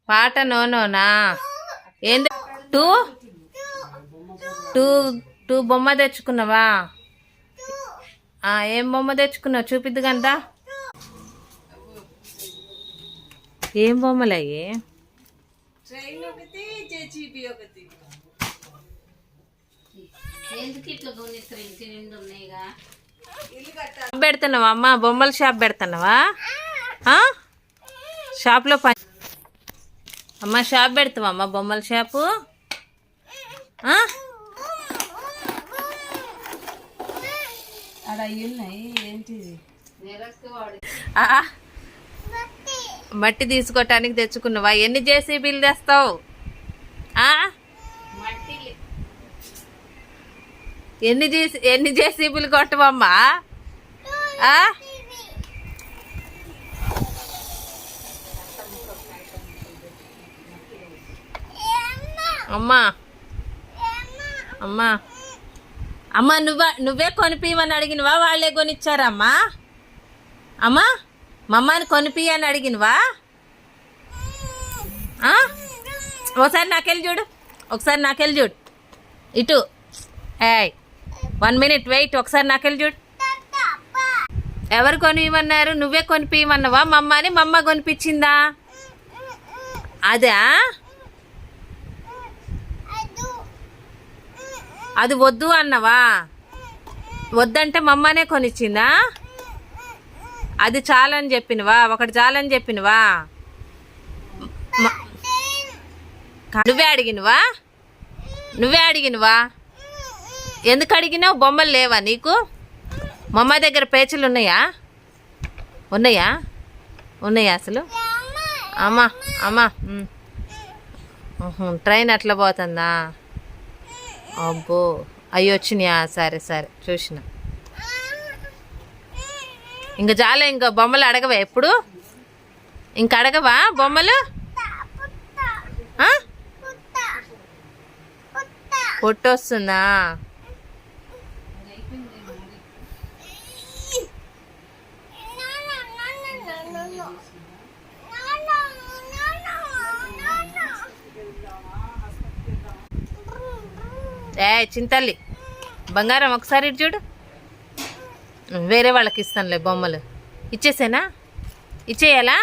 పాట నోనోనా ఏంది? Two two two బొమ్మ తెచ్చుకున్నావా? ఏం బొమ్మ తెచ్చుకున్నావు? చూపిద్దు గందా. ఏం బొమ్మలు అయ్యి? పెడుతున్నావా అమ్మ? బొమ్మల షాప్ పెడుతున్నావా? షాప్లో పని అమ్మ, షాప్ పెడతావా అమ్మ? బొమ్మల షాపు. మట్టి తీసుకోవటానికి తెచ్చుకున్నావా? ఎన్ని జేసీబీలు తెస్తావు? ఎన్ని జేసీబీలు కొట్టవమ్మా? అమ్మా అమ్మా అమ్మా, నువ్వే కొనిపియమని అడిగినవా? వాళ్ళే కొనిచ్చారమ్మా? అమ్మా, మమ్మని కొనిపియని అడిగినవా? ఒకసారి నాకెళ్ళి చూడు, ఒకసారి నాకెళ్ళి చూడు. ఇటు 1 minute వెయిట్. ఒకసారి నాకెళ్ళి చూడు. ఎవరు కొనియమన్నారు? నువ్వే కొనిపియమన్నావా మమ్మని? మమ్మ కొనిపించిందా? అదా? అది వద్దు అన్నవా? వద్దంటే మమ్మనే కొనిచ్చిందా? అది చాలని చెప్పినవా? ఒకటి చాలని చెప్పినవా? నువ్వే అడిగినవా? నువ్వే అడిగినవా? ఎందుకు అడిగినావు? బొమ్మలు లేవా నీకు? మమ్మ దగ్గర పేచీలు ఉన్నాయా? ఉన్నాయా? ఉన్నాయా అసలు? అమ్మా అమ్మా, ట్రైన్ అట్లా పోతుందా? అబ్బో, అవి వచ్చినాయా? సరే సరే, చూసిన. ఇంక చాలా, ఇంకా బొమ్మలు అడగవా ఎప్పుడు? ఇంక అడగవా బొమ్మలు? పొట్టొస్తుందా? చింతల్లి బంగారం, ఒకసారి చూడు. వేరే వాళ్ళకి ఇస్తానులే బొమ్మలు. ఇచ్చేసేనా? ఇచ్చేయాలా?